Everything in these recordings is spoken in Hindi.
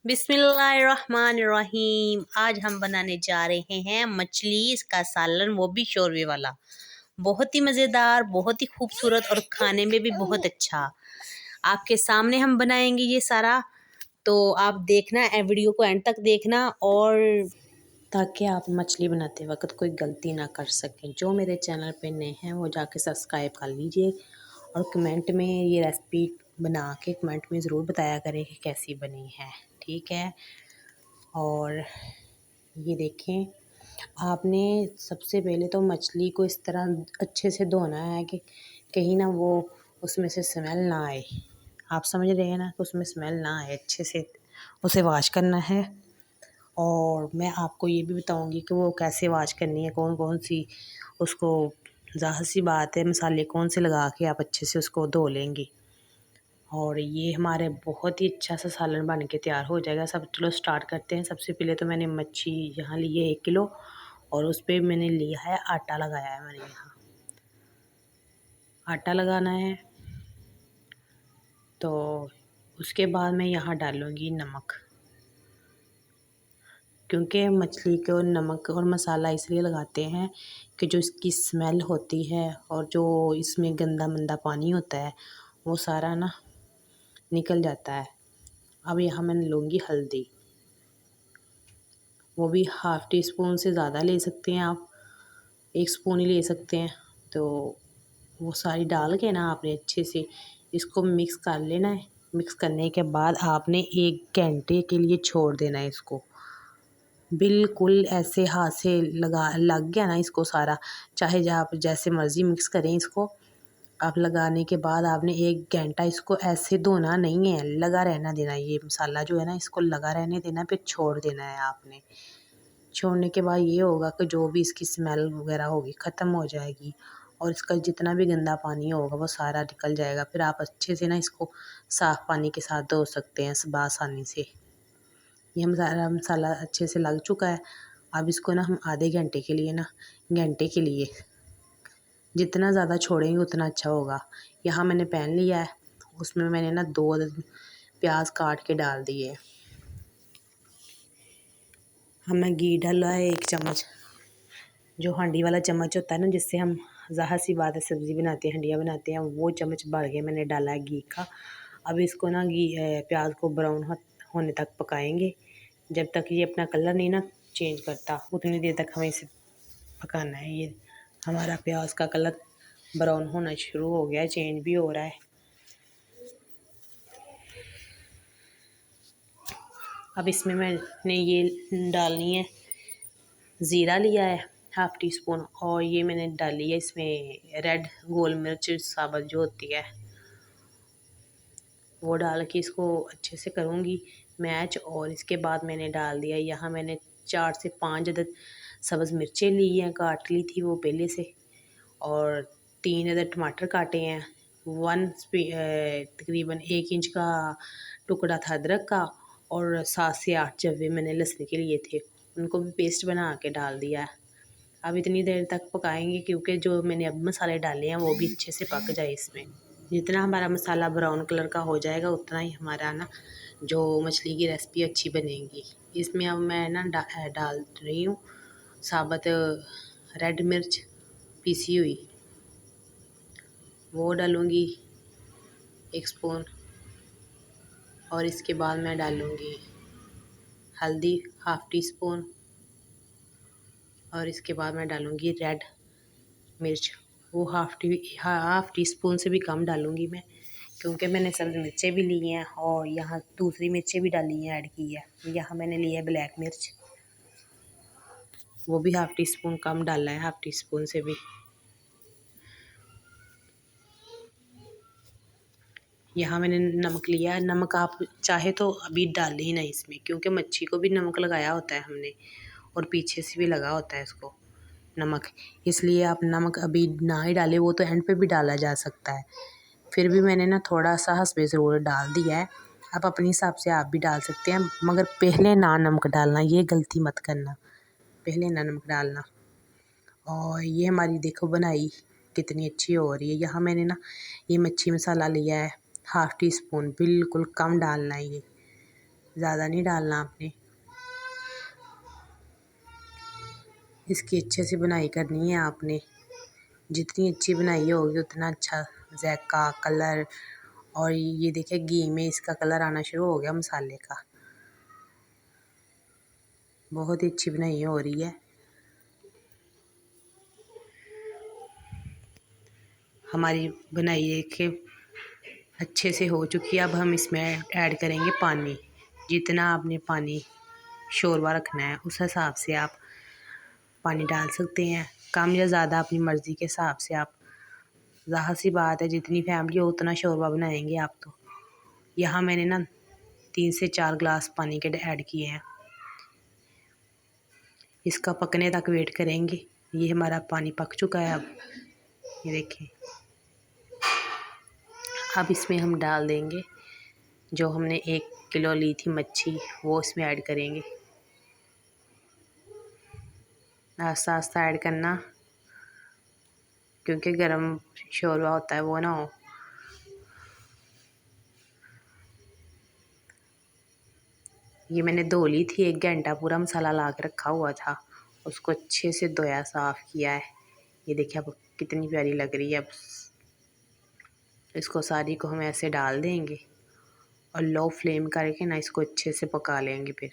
बिस्मिल्लाहिर्रहमानिर्रहीम। आज हम बनाने जा रहे हैं मछली का सालन, वो भी शोरवे वाला। बहुत ही मज़ेदार, बहुत ही खूबसूरत और खाने में भी बहुत अच्छा। आपके सामने हम बनाएंगे ये सारा, तो आप देखना, वीडियो को एंड तक देखना, और ताकि आप मछली बनाते वक्त कोई गलती ना कर सकें। जो मेरे चैनल पे नए हैं वो जाके सब्सक्राइब कर लीजिए, और कमेंट में ये रेसिपी बना के कमेंट में ज़रूर बताया करें कि कैसी बनी है, ठीक है। और ये देखें, आपने सबसे पहले तो मछली को इस तरह अच्छे से धोना है कि कहीं ना वो उसमें से स्मेल ना आए। आप समझ रहे हैं ना, कि उसमें स्मेल ना आए, अच्छे से उसे वॉश करना है। और मैं आपको ये भी बताऊंगी कि वो कैसे वॉश करनी है, कौन कौन सी उसको, ज़ाहिर सी बात है मसाले कौन से लगा के आप अच्छे से उसको धो लेंगी। और ये हमारे बहुत ही अच्छा सा सालन बन के तैयार हो जाएगा। सब चलो स्टार्ट करते हैं। सबसे पहले तो मैंने मच्छी यहाँ ली है 1 किलो, और उस पर मैंने लिया है आटा, लगाया है मैंने यहाँ आटा लगाना है। तो उसके बाद मैं यहाँ डालूँगी नमक, क्योंकि मछली को नमक और मसाला इसलिए लगाते हैं कि जो इसकी स्मेल होती है और जो इसमें गंदा मंदा पानी होता है वो सारा ना निकल जाता है। अब यहाँ मैं लूँगी हल्दी, वो भी ½ टी स्पून से ज़्यादा ले सकते हैं आप, 1 स्पून ही ले सकते हैं। तो वो सारी डाल के ना आपने अच्छे से इसको मिक्स कर लेना है। मिक्स करने के बाद आपने 1 घंटे के लिए छोड़ देना है इसको। बिल्कुल ऐसे हाथ से लग गया ना इसको सारा, चाहे आप जैसे मर्ज़ी मिक्स करें इसको। आप लगाने के बाद आपने 1 घंटा इसको ऐसे धोना नहीं है, लगा रहना देना। ये मसाला जो है ना, इसको लगा रहने देना, फिर छोड़ देना है आपने। छोड़ने के बाद ये होगा कि जो भी इसकी स्मेल वगैरह होगी ख़त्म हो जाएगी, और इसका जितना भी गंदा पानी होगा वो सारा निकल जाएगा। फिर आप अच्छे से ना इसको साफ़ पानी के साथ धो सकते हैं आसानी से। ये मसाला अच्छे से लग चुका है। अब इसको ना हम आधे घंटे के लिए जितना ज़्यादा छोड़ेंगे उतना अच्छा होगा। यहाँ मैंने पैन लिया है, उसमें मैंने ना 2 प्याज काट के डाल दिए। हमने घी डाला है 1 चम्मच, जो हांडी वाला चम्मच होता है ना, जिससे हम ज़ाहिर सी बात है सब्ज़ी बनाते हैं, हंडिया बनाते हैं, वो चम्मच भर के मैंने डाला है घी का। अब इसको ना प्याज को ब्राउन होने तक पकाएंगे। जब तक ये अपना कलर नहीं ना चेंज करता, उतनी देर तक हमें इसे पकाना है। ये हमारा प्याज का कलर ब्राउन होना शुरू हो गया है, चेंज भी हो रहा है। अब इसमें मैंने ये डालनी है, ज़ीरा लिया है ½ टी स्पून, और ये मैंने डाली है इसमें रेड गोल मिर्च साबुत जो होती है, वो डाल के इसको अच्छे से करूँगी मैच। और इसके बाद मैंने डाल दिया, यहाँ मैंने 4 से 5 अदद सब्ज़ मिर्चें ली हैं, काट ली थी वो पहले से, और 3 अदद टमाटर काटे हैं। तकरीबन 1 इंच का टुकड़ा था अदरक का, और 7 से 8 जवे मैंने लहसुन के लिए थे, उनको भी पेस्ट बना के डाल दिया है। अब इतनी देर तक पकाएंगे, क्योंकि जो मैंने अब मसाले डाले हैं वो भी अच्छे से पक जाए इसमें। जितना हमारा मसाला ब्राउन कलर का हो जाएगा उतना ही हमारा ना जो मछली की रेसिपी अच्छी बनेगी। इसमें अब मैं ना डाल रही हूँ साबुत रेड मिर्च पीसी हुई, वो डालूँगी 1 स्पून। और इसके बाद मैं डालूँगी हल्दी ½ टी स्पून, और इसके बाद मैं डालूँगी रेड मिर्च, वो ½ टी स्पून से भी कम डालूँगी मैं, क्योंकि मैंने सब्ज़ मिर्चें भी ली हैं और यहाँ दूसरी मिर्चें भी डाली हैं, ऐड की है। यहाँ मैंने लिया है ब्लैक मिर्च, वो भी ½ टी स्पून कम डाला है, ½ टी स्पून से भी। यहाँ मैंने नमक लिया है। नमक आप चाहे तो अभी डाल ही ना इसमें, क्योंकि मच्छी को भी नमक लगाया होता है हमने, और पीछे से भी लगा होता है इसको नमक, इसलिए आप नमक अभी ना ही डालें, वो तो एंड पे भी डाला जा सकता है। फिर भी मैंने ना थोड़ा सा हसबे ज़रूर डाल दिया है। आप अपने हिसाब से आप भी डाल सकते हैं, मगर पहले ना नमक डालना, ये गलती मत करना, पहले ना नमक डालना। और ये हमारी देखो बनाई कितनी अच्छी हो रही है। यहाँ मैंने ना ये मच्छी मसाला लिया है ½ टी स्पून, बिल्कुल कम डालना है ये, ज़्यादा नहीं डालना आपने। इसकी अच्छे से बुनाई करनी है आपने। जितनी अच्छी बनाई होगी उतना अच्छा जायका, कलर। और ये देखिए घी में इसका कलर आना शुरू हो गया मसाले का। बहुत ही अच्छी बनाई हो रही है। हमारी बनाई देखिए अच्छे से हो चुकी है। अब हम इसमें ऐड करेंगे पानी। जितना आपने पानी शोरबा रखना है उस हिसाब से आप पानी डाल सकते हैं। कम या ज़्यादा अपनी मर्ज़ी के हिसाब से आप। ज़ाहिर सी बात है जितनी फैमिली हो उतना शोरबा बनाएंगे आप। तो यहाँ मैंने ना 3 से 4 गिलास पानी के ऐड किए हैं। इसका पकने तक वेट करेंगे। ये हमारा पानी पक चुका है। अब ये देखें। अब इसमें हम डाल देंगे जो हमने 1 किलो ली थी मच्छी, वो इसमें ऐड करेंगे। आस्ता आस्ता ऐड करना क्योंकि गरम शोरबा होता है वो ना हो। ये मैंने धो ली थी, 1 घंटा पूरा मसाला ला के रखा हुआ था। उसको अच्छे से धोया, साफ़ किया है। ये देखिए अब कितनी प्यारी लग रही है। अब इसको सारी को हम ऐसे डाल देंगे और लो फ्लेम करके ना इसको अच्छे से पका लेंगे। फिर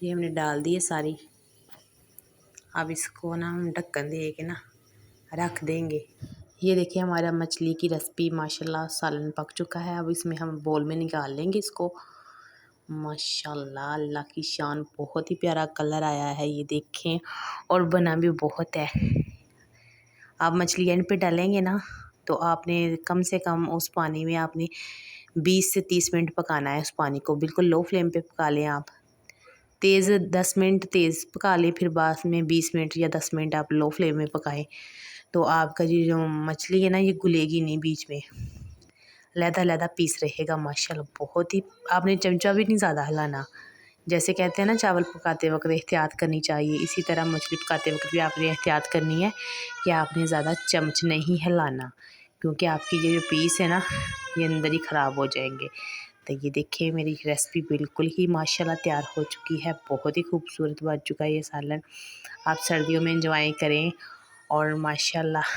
ये हमने डाल दी है सारी। अब इसको ना हम ढक्कन दे के ना रख देंगे। ये देखिए हमारा मछली की रेसिपी माशाल्लाह सालन पक चुका है। अब इसमें हम बोल में निकाल लेंगे इसको। माशाल्लाह अल्लाह की शान, बहुत ही प्यारा कलर आया है ये देखें। और बना भी बहुत है। आप मछली एंड पे डालेंगे ना तो आपने कम से कम उस पानी में आपने 20 से 30 मिनट पकाना है। उस पानी को बिल्कुल लो फ्लेम पे पका लें आप। तेज़ 10 मिनट तेज़ पका लें, फिर बाद में 20 मिनट या 10 मिनट आप लो फ्लेम में पकाएं। तो आपका ये जो मछली है ना ये घुलेगी नहीं, बीच में लहदा पीस रहेगा। माशाल्लाह बहुत ही। आपने चमचा भी नहीं ज़्यादा हिलाना। जैसे कहते हैं ना चावल पकाते वक्त एहतियात करनी चाहिए, इसी तरह मछली पकाते वक्त भी आपने एहतियात करनी है कि आपने ज़्यादा चमच नहीं हिलाना, क्योंकि आपकी ये जो पीस है ना ये अंदर ही ख़राब हो जाएंगे। तो ये देखिए मेरी रेसिपी बिल्कुल ही माशाल्लाह तैयार हो चुकी है। बहुत ही खूबसूरत बन चुका है ये सालन। आप सर्दियों में इंजॉय करें। और माशाल्लाह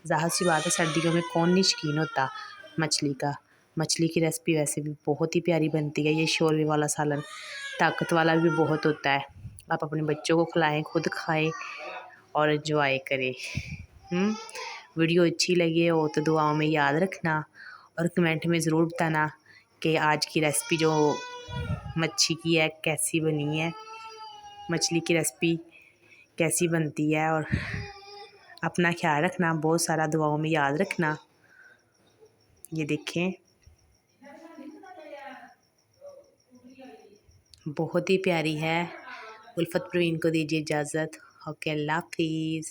ज़ाहिर सी बात है सर्दियों में कौन नहीं शौकीन होता मछली का। मछली की रेसिपी वैसे भी बहुत ही प्यारी बनती है। ये शोरबे वाला सालन ताकत वाला भी बहुत होता है। आप अपने बच्चों को खिलाएं, खुद खाएं और एंजॉय करें। वीडियो अच्छी लगी हो तो दुआओं में याद रखना और कमेंट में ज़रूर बताना कि आज की रेसिपी जो मच्छी की है कैसी बनी है, मछली की रेसिपी कैसी बनती है। और अपना ख्याल रखना, बहुत सारा दुआओं में याद रखना। ये देखें बहुत ही प्यारी है। उल्फत प्रवीण को दीजिए इजाज़त। ओके, अल्लाह हाफिज़।